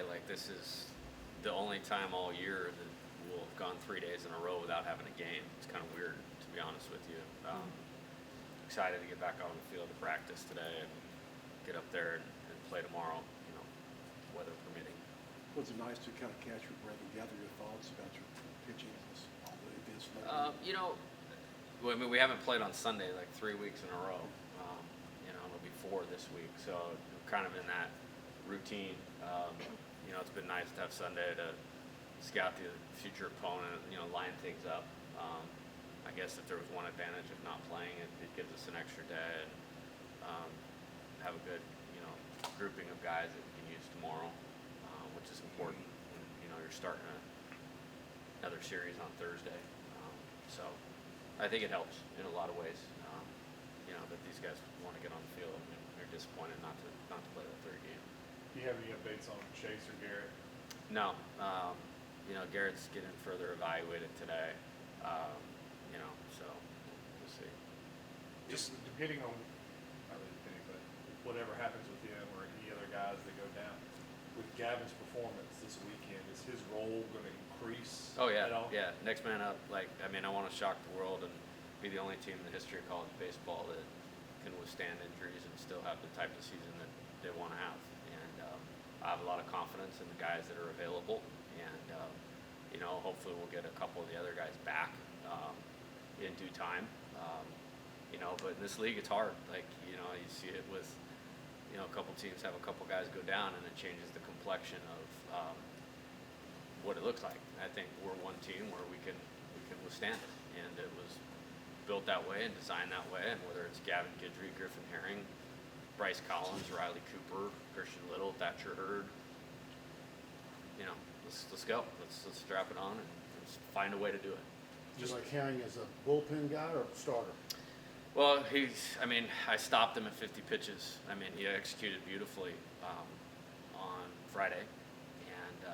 way. Like, this is the only time all year that we'll have gone 3 days in a row without having a game. It's kind of weird, to be honest with you. Excited to get back out on the field to practice today and get up there and play tomorrow, weather permitting. Was it nice to kind of catch your breath and gather your thoughts about your pitching this We haven't played on Sunday like 3 weeks in a row. It'll be 4 this week, so we're kind of in that routine. It's been nice to have Sunday to scout the future opponent, line things up. I guess if there was one advantage of not playing, it gives us an extra day and have a good, grouping of guys that we can use tomorrow, which is important when, you're starting another series on Thursday. So I think it helps in a lot of ways, that these guys want to get on the field and they're disappointed not to play the third game. Do you have any updates on Chase or Garrett? No. Garrett's getting further evaluated today. So we'll see. Just depending on, not really depending, but whatever happens with him or any other guys that go down, with Gavin's performance this weekend, is his role going to increase Oh, yeah. at all? Yeah. Next man up. I want to shock the world and be the only team in the history of college baseball that can withstand injuries and still have the type of season that they want to have. And I have a lot of confidence in the guys that are available. And, hopefully we'll get a couple of the other guys back in due time. But in this league, it's hard. You see it with, a couple teams have a couple guys go down and it changes the complexion of what it looks like. I think we're one team where we can withstand it. And it was built that way and designed that way. And whether it's Gavin Guidry, Griffin Herring, Bryce Collins, Riley Cooper, Christian Little, Thatcher Hurd, let's go. Let's strap it on and let's find a way to do it. Do you like Herring as a bullpen guy or a starter? Well, I stopped him at 50 pitches. He executed beautifully on Friday and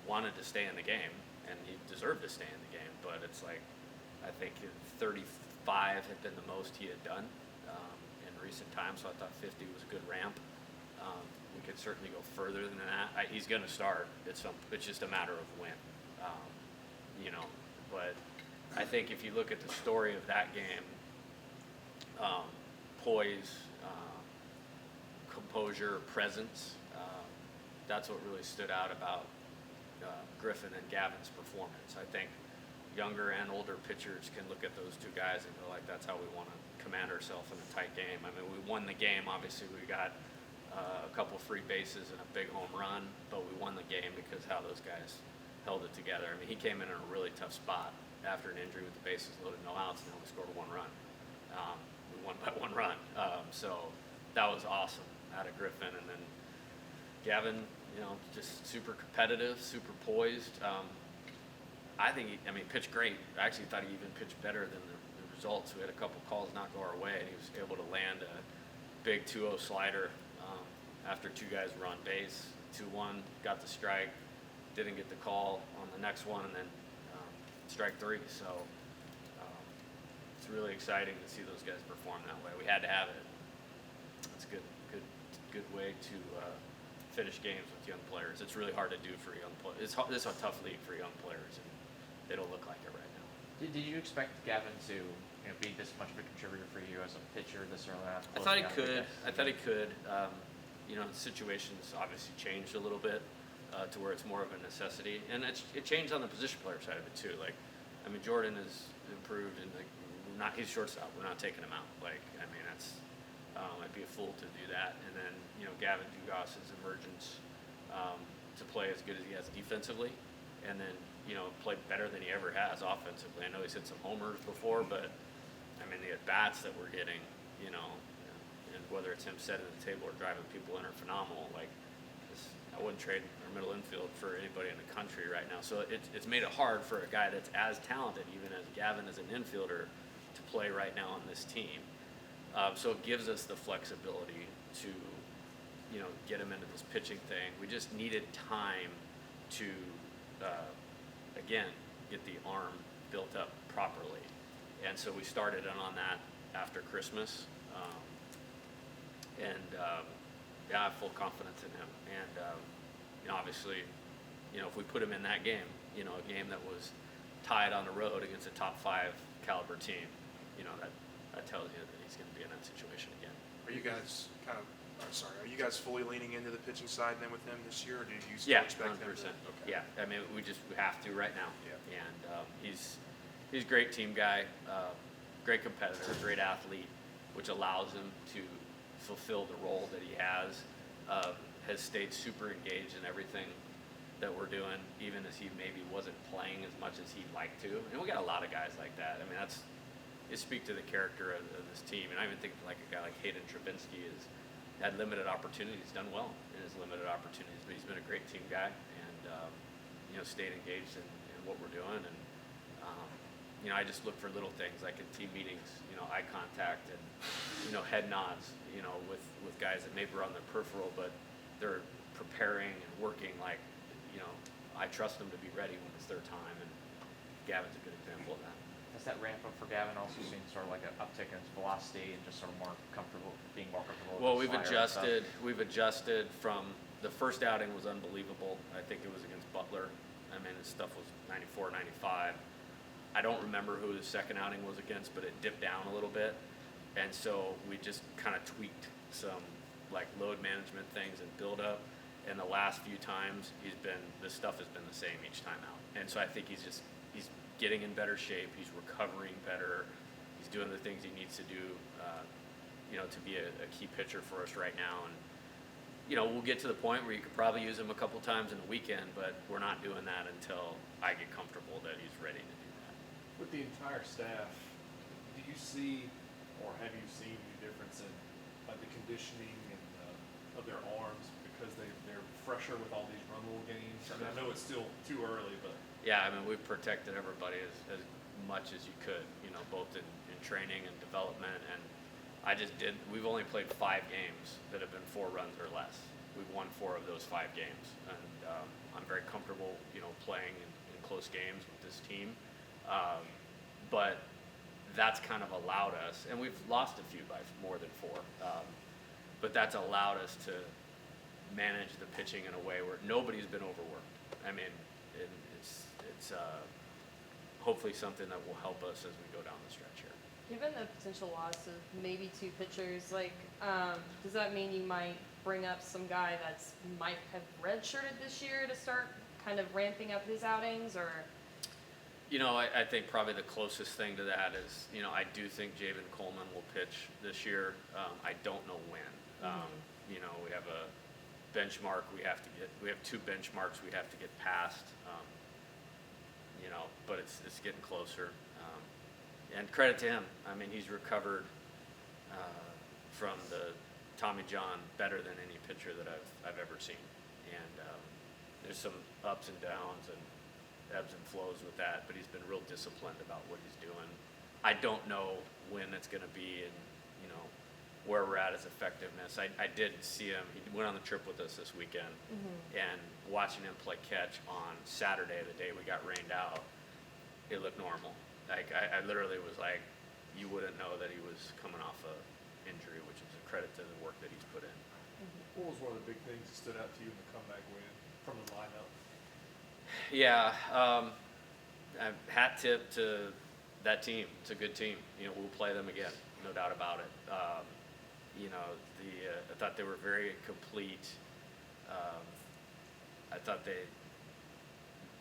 wanted to stay in the game, and he deserved to stay in the game. But it's I think 35 had been the most he had done in recent times, so I thought 50 was a good ramp. We could certainly go further than that. He's going to start. It's just a matter of when, But I think if you look at the story of that game, poise, composure, presence, that's what really stood out about Griffin and Gavin's performance. I think younger and older pitchers can look at those two guys and go that's how we want to command ourselves in a tight game. We won the game. Obviously, we got a couple free bases and a big home run, but we won the game because how those guys held it together. He came in a really tough spot after an injury with the bases loaded, no outs, and then we scored 1 run. We won by 1 run. So that was awesome out of Griffin. And then Gavin, just super competitive, super poised. I think he pitched great. I actually thought he even pitched better than the results. We had a couple calls not go our way, and he was able to land a big 2-0 slider after 2 guys were on base. 2-1, got the strike, didn't get the call on the next one, and then strike 3. So it's really exciting to see those guys perform that way. We had to have it. It's a good way to finish games with young players. It's really hard to do for young players. This is a tough league for young players, and they don't look like it right now. Did you expect Gavin to be this much of a contributor for you as a pitcher this early on? I thought he could. The situation's obviously changed a little bit to where it's more of a necessity, and it changed on the position player side of it too. Jordan has improved, and he's shortstop. We're not taking him out. That's I'd be a fool to do that. And then Gavin Dugas's emergence to play as good as he has defensively, and then played better than he ever has offensively. I know he's hit some homers before, but the at bats that we're getting, and whether it's him setting the table or driving people in are phenomenal. I wouldn't trade our middle infield for anybody in the country right now. So it's made it hard for a guy that's as talented, even as Gavin as an infielder, to play right now on this team. So it gives us the flexibility to, get him into this pitching thing. We just needed time to, again, get the arm built up properly. And so we started on that after Christmas. I have full confidence in him. And, obviously, if we put him in that game, a game that was tied on the road against a top 5 caliber team, that tells you that he's going to be in that situation again. Are you guys are you guys fully leaning into the pitching side then with him this year, or do you still Yeah, expect him 100%. to? Okay. Yeah, I mean, we have to right now. Yeah. And he's a great team guy, great competitor, great athlete, which allows him to fulfill the role that he has stayed super engaged in everything that we're doing, even as he maybe wasn't playing as much as he'd like to. And we got a lot of guys like that. I mean, it speaks to the character of this team. And I even think like a guy like Hayden Travinsky has had limited opportunities, done well in his limited opportunities, but he's been a great team guy and, stayed engaged in what we're doing. And, I just look for little things like in team meetings, eye contact and, head nods, with guys that maybe are on the peripheral, but they're preparing and working like, I trust them to be ready when it's their time. And Gavin's a good example of that. Has that ramp up for Gavin also seen sort of like an uptick in his velocity and just sort of being more comfortable? Well, with we've his slider and stuff? adjusted from the first outing was unbelievable. I think it was against Butler. I mean, his stuff was 94, 95. I don't remember who the second outing was against, but it dipped down a little bit. And so we just kind of tweaked some like load management things and build up. And the last few times the stuff has been the same each time out. And so I think he's getting in better shape. He's recovering better. He's doing the things he needs to do, to be a key pitcher for us right now. And, we'll get to the point where you could probably use him a couple times in the weekend, but we're not doing that until I get comfortable that he's ready to do that. With the entire staff, do you see, or have you seen any difference in the conditioning and of their arms because they're fresher with all these run rule games? I mean, I know it's still too early, but Yeah, I mean, we've protected everybody as much as you could, both in training and development. And we've only played 5 games that have been 4 runs or less. We've won 4 of those 5 games. And I'm very comfortable, playing in close games with this team. But that's kind of allowed us, and we've lost a few by more than 4, but that's allowed us to manage the pitching in a way where nobody's been overworked. I mean, it's hopefully something that will help us as we go down the stretch here. Given the potential loss of maybe 2 pitchers, does that mean you might bring up some guy that's might have redshirted this year to start kind of ramping up his outings, or? I think probably the closest thing to that is, I do think Javen Coleman will pitch this year. I don't know when. We have a benchmark we have 2 benchmarks we have to get past, but it's getting closer. And credit to him. I mean, he's recovered from the Tommy John better than any pitcher that I've ever seen. And there's some ups and downs and ebbs and flows with that, but he's been real disciplined about what he's doing. I don't know when it's going to be and, where we're at as effectiveness. I did see him. He went on the trip with us this weekend, and watching him play catch on Saturday, the day we got rained out, it looked normal. Like, I literally was like, you wouldn't know that he was coming off a injury, which is a credit to the work that he's put in. what was one of the big things that stood out to you in the comeback win from the lineup? Yeah, hat tip to that team. It's a good team. We'll play them again, no doubt about it. I thought they were very complete. I thought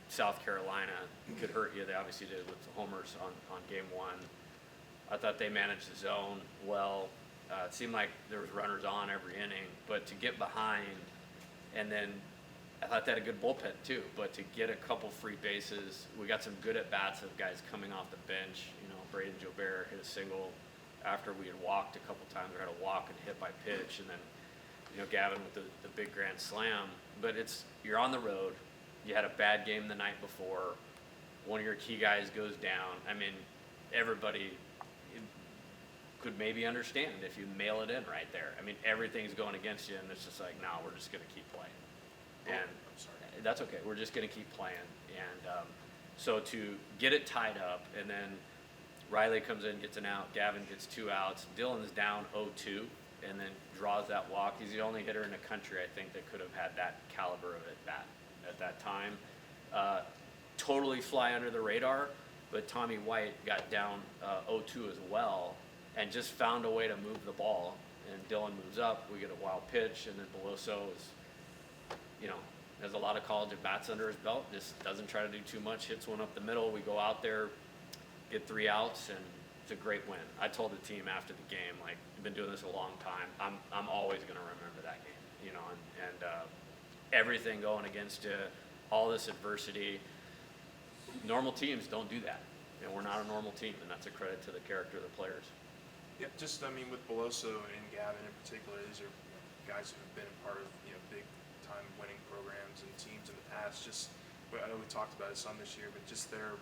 South Carolina could hurt you. They obviously did with the homers on game 1. I thought they managed the zone well. It seemed like there was runners on every inning, but to get behind, and then I thought they had a good bullpen too, but to get a couple free bases, we got some good at-bats of guys coming off the bench. Braden Jobert hit a single after we had walked a couple times. We had a walk and hit by pitch, and then, Gavin with the big grand slam. But you're on the road. You had a bad game the night before. One of your key guys goes down. I mean, everybody could maybe understand if you mail it in right there. I mean, everything's going against you, and it's just like, no, we're just going to keep playing. And I'm sorry. that's okay. We're just going to keep playing. And so to get it tied up, and then Riley comes in, gets an out. Gavin gets 2 outs. Dylan's down 0-2. and then draws that walk. He's the only hitter in the country, I think, that could have had that caliber of at bat at that time. Totally fly under the radar, but Tommy White got down 0-2 as well, and just found a way to move the ball. And Dylan moves up, we get a wild pitch, and then Beloso is, you know, has a lot of college at bats under his belt, just doesn't try to do too much, hits one up the middle, we go out there, get 3 outs, and it's a great win. I told the team after the game, like, I've been doing this a long time, I'm always gonna remember that game, you know, and everything going against you, all this adversity. Normal teams don't do that, and we're not a normal team, and that's a credit to the character of the players. Yeah, just, I mean, with Beloso and Gavin in particular, these are guys who have been a part of, big time winning programs and teams in the past. Just, I know we talked about it some this year, but just their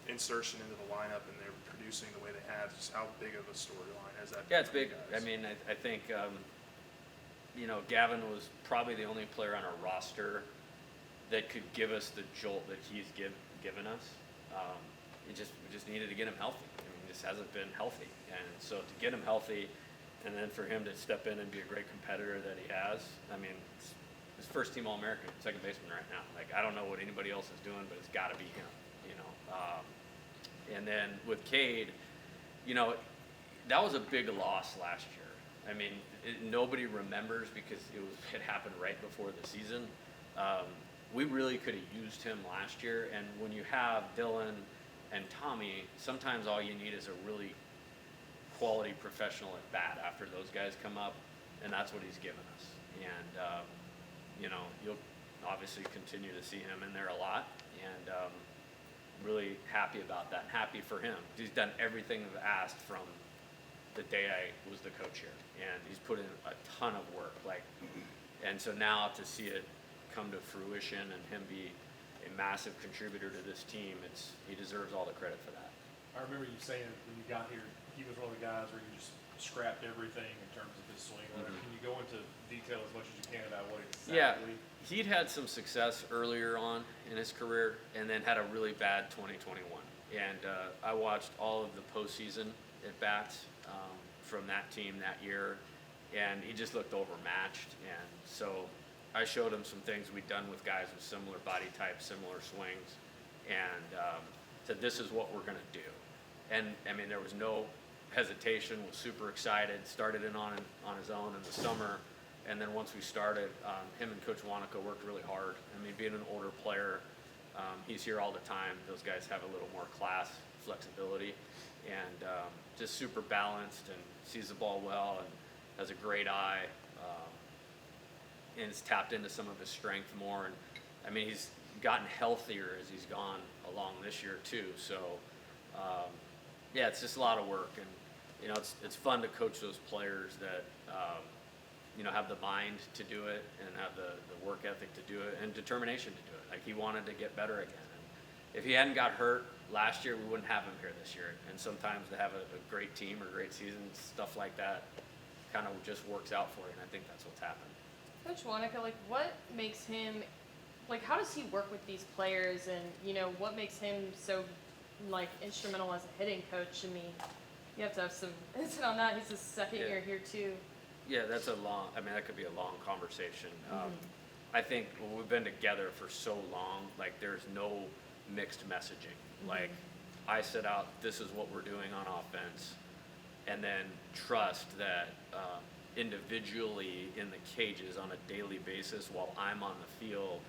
insertion into the lineup and they're producing the way they have, just how big of a storyline has that been? Yeah, it's for you big. guys? I mean, I think, Gavin was probably the only player on our roster that could give us the jolt that he's given us. We just needed to get him healthy. I mean, he just hasn't been healthy. And so to get him healthy, and then for him to step in and be a great competitor that he has, I mean, he's first team All-American, second baseman right now. Like, I don't know what anybody else is doing, but it's got to be him, you know. And then with Cade, that was a big loss last year. I mean, nobody remembers because it happened right before the season. We really could have used him last year, and when you have Dylan and Tommy, sometimes all you need is a really quality professional at bat after those guys come up, and that's what he's given us. And you'll obviously continue to see him in there a lot, and really happy about that. Happy for him. He's done everything I've asked from the day I was the coach here, and he's put in a ton of work. And so now to see it come to fruition and him be a massive contributor to this team, he deserves all the credit for that. I remember you saying when you got here, he was one of the guys where you just scrapped everything in terms of his swing. Mhm. Can you go into detail as much as you can about what Yeah, exactly? he'd had some success earlier on in his career, and then had a really bad 2021. And I watched all of the postseason at bats from that team that year, and he just looked overmatched. And so I showed him some things we'd done with guys with similar body types, similar swings, and said, this is what we're going to do. And I mean, there was no hesitation, was super excited, started in on his own in the summer. And then once we started, him and Coach Wanaka worked really hard. I mean, being an older player, he's here all the time. Those guys have a little more class, flexibility, and just super balanced and sees the ball well and has a great eye. And has tapped into some of his strength more. And I mean, he's gotten healthier as he's gone along this year too. So yeah, it's just a lot of work, and it's fun to coach those players that have the mind to do it and have the work ethic to do it and determination to do it. Like, he wanted to get better again. And if he hadn't got hurt last year, we wouldn't have him here this year. And sometimes to have a great team or great season, stuff like that kind of just works out for you, and I think that's what's happened. Coach Wanaka, what makes him, how does he work with these players, and, what makes him so, instrumental as a hitting coach? I mean, you have to have some insight on that. He's his second Yeah. year here, too. Yeah, that could be a long conversation. I think we've been together for so long, there's no mixed messaging. I set out, this is what we're doing on offense, and then trust that individually in the cages on a daily basis while I'm on the field,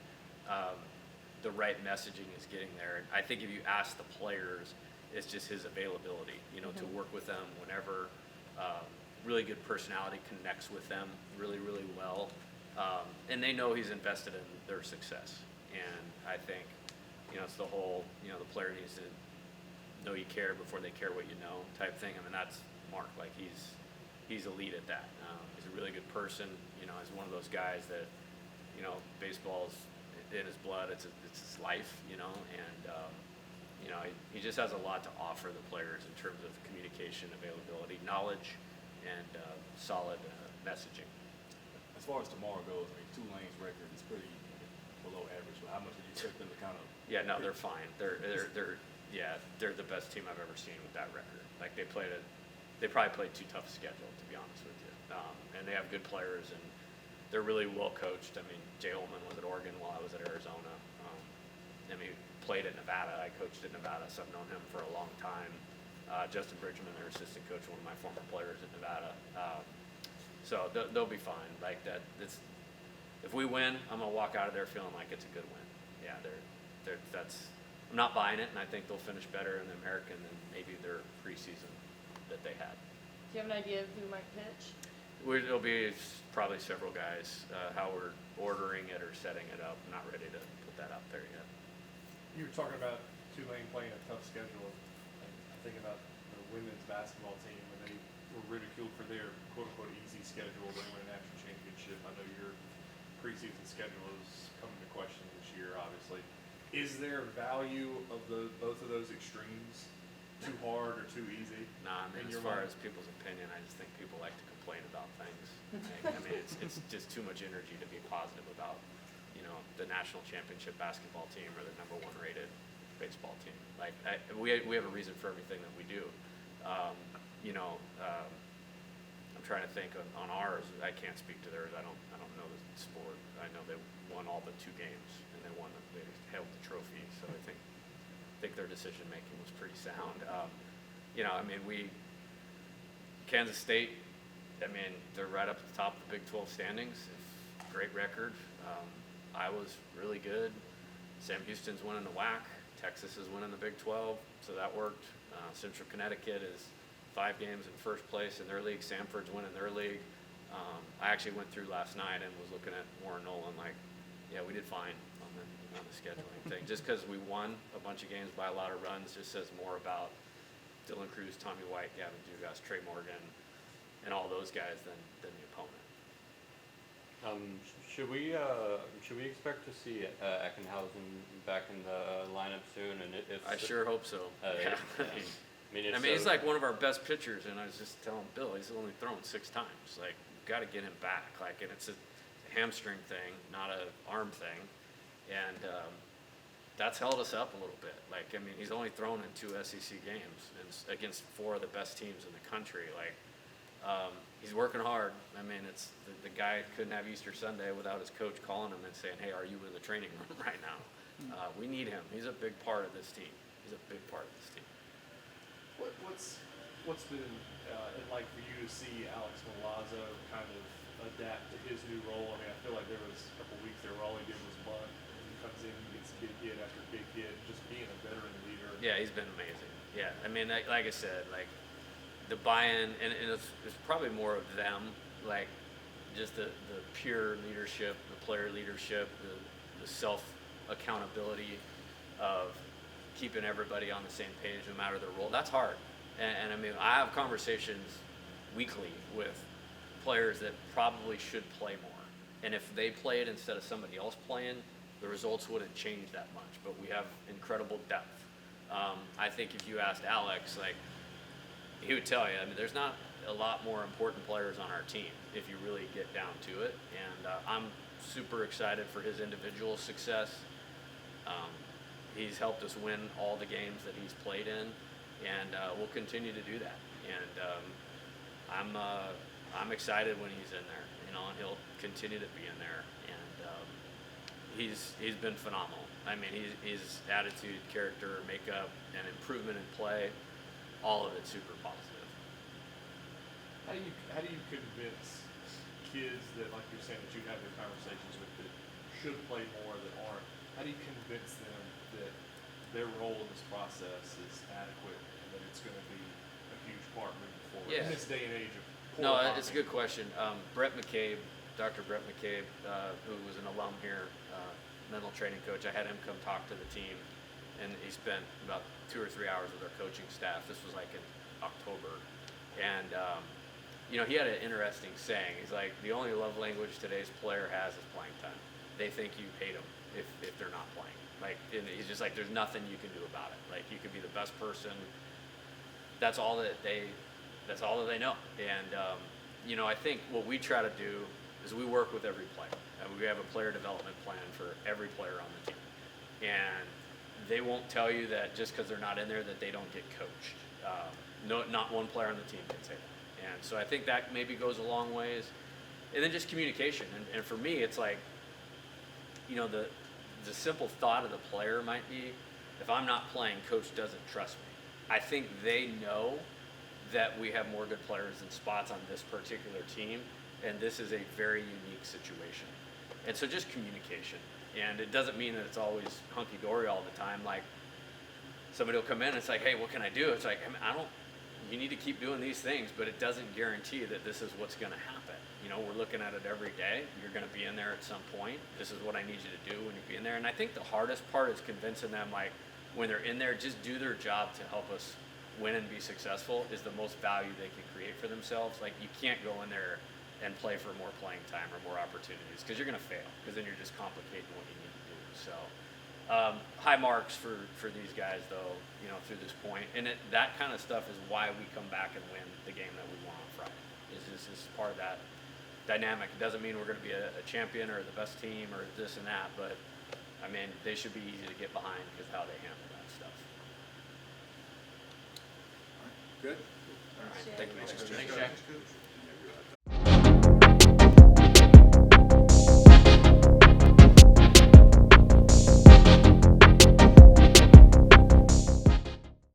the right messaging is getting there. And I think if you ask the players, it's just his availability, to work with them whenever. Really good personality, connects with them really, really well. And they know he's invested in their success. And I think, it's the whole, the player needs to know you care before they care what you know type thing. I mean, that's Mark. He's elite at that. He's a really good person. He's one of those guys that, baseball's in his blood. It's his life, and he just has a lot to offer the players in terms of communication, availability, knowledge, and solid messaging. As far as tomorrow goes, Tulane's record is pretty below average. But how much did you expect them to kind of? Yeah, no, they're fine. They're the best team I've ever seen with that record. They played a they probably played too tough a schedule, to be honest with you. And they have good players, and they're really well coached. I mean, Jay Ullman was at Oregon while I was at Arizona. I mean, he played at Nevada. I coached at Nevada, so I've known him for a long time. Justin Bridgman, their assistant coach, one of my former players at Nevada. So they'll be fine. Like that. If we win, I'm gonna walk out of there feeling like it's a good win. Yeah, I'm not buying it, and I think they'll finish better in the American than maybe their preseason that they had. Do you have an idea of who might pitch? It'll be probably several guys. How we're ordering it or setting it up, not ready to put that out there yet. You were talking about Tulane playing a tough schedule. I think about the women's basketball team when they were ridiculed for their quote-unquote easy schedule. They win a national championship. I know your preseason schedule is coming to question this year, obviously. Is there value of both of those extremes? Too hard or too easy? Nah, I mean, in as your far mind? as people's opinion, I just think people like to complain about things. I mean, it's just too much energy to be positive about, the national championship basketball team or the #1 rated baseball team. Like, we have a reason for everything that we do. I'm trying to think on ours. I can't speak to theirs. I don't know the sport. I know they won all but 2 games, and they held the trophy. So I think their decision making was pretty sound. Kansas State, I mean, they're right up at the top of the Big 12 standings. Great record. Iowa's really good. Sam Houston's winning the WAC. Texas is winning the Big 12, so that worked. Central Connecticut is 5 games in first place in their league. Samford's winning their league. I actually went through last night and was looking at Warren Nolan like, yeah, we did fine on the scheduling thing. Just because we won a bunch of games by a lot of runs just says more about Dylan Cruz, Tommy White, Gavin Dugas, Trey Morgan, and all those guys than the opponent. Should we expect to see Eckenhausen back in the lineup soon? And if I sure hope so. Yeah. If I mean, he's so- like one of our best pitchers, and I was just telling Bill, he's only thrown 6 times. Like, got to get him back. Like, and it's a hamstring thing, not a arm thing, and that's held us up a little bit. Like, I mean, he's only thrown in 2 SEC games and against 4 of the best teams in the country. Like, he's working hard. I mean, it's the guy couldn't have Easter Sunday without his coach calling him and saying, "Hey, are you in the training room right now?" We need him. He's a big part of this team. He's a big part of this team. What's been like for you to see Alex Milazzo kind of adapt to his new role? I mean, I feel like there was a couple weeks there where all he did was bunt, and he comes in, he gets big hit after big hit, just being a veteran leader. Yeah, he's been amazing. Yeah, I mean, like I said, like the buy-in, and it's probably more of them, like just the pure leadership, the player leadership, the self-accountability of keeping everybody on the same page no matter their role. That's hard. And I mean, I have conversations weekly with players that probably should play more. And if they played instead of somebody else playing, the results wouldn't change that much. But we have incredible depth. I think if you asked Alex, like, he would tell you, I mean, there's not a lot more important players on our team if you really get down to it. And I'm super excited for his individual success. He's helped us win all the games that he's played in, and we'll continue to do that. And I'm excited when he's in there, and he'll continue to be in there. And he's been phenomenal. I mean, his attitude, character, makeup, and improvement in play, all of it super positive. How do you convince kids that, like you're saying, that you have the conversations with that should play more that aren't? How do you convince them that their role in this process is adequate and that it's going to be a huge part moving forward Yeah. in this day and age of poor No, economy? it's a good question. Brett McCabe, Dr. Brett McCabe, who was an alum here, mental training coach, I had him come talk to the team, and he spent about 2 or 3 hours with our coaching staff. This was like in October. And, he had an interesting saying. He's like, the only love language today's player has is playing time. They think you hate them if they're not playing. Like, and he's just like, there's nothing you can do about it. Like, you could be the best person. That's all that they know. And, I think what we try to do is we work with every player. We have a player development plan for every player on the team. And they won't tell you that just because they're not in there that they don't get coached. No, not one player on the team can say that. And so I think that maybe goes a long ways. And then just communication. And for me, it's like, you know, the simple thought of the player might be, if I'm not playing, coach doesn't trust me. I think they know that we have more good players than spots on this particular team, and this is a very unique situation. And so just communication. And it doesn't mean that it's always hunky-dory all the time. Like, somebody will come in and it's like, hey, what can I do? It's like, you need to keep doing these things, but it doesn't guarantee that this is what's going to happen. You know, we're looking at it every day. You're going to be in there at some point. This is what I need you to do when you be in there. And I think the hardest part is convincing them, like, when they're in there, just do their job to help us win and be successful is the most value they can create for themselves. Like, you can't go in there and play for more playing time or more opportunities, because you're going to fail, because then you're just complicating what you need to do. So high marks for these guys, though, you know, through this point. And that kind of stuff is why we come back and win the game that we won on Friday. This is part of that dynamic. It doesn't mean we're going to be a champion or the best team or this and that, but I mean, they should be easy to get behind because of how they handle that stuff. Good? All right, thank you. Thanks, Coach. Thanks, Jack.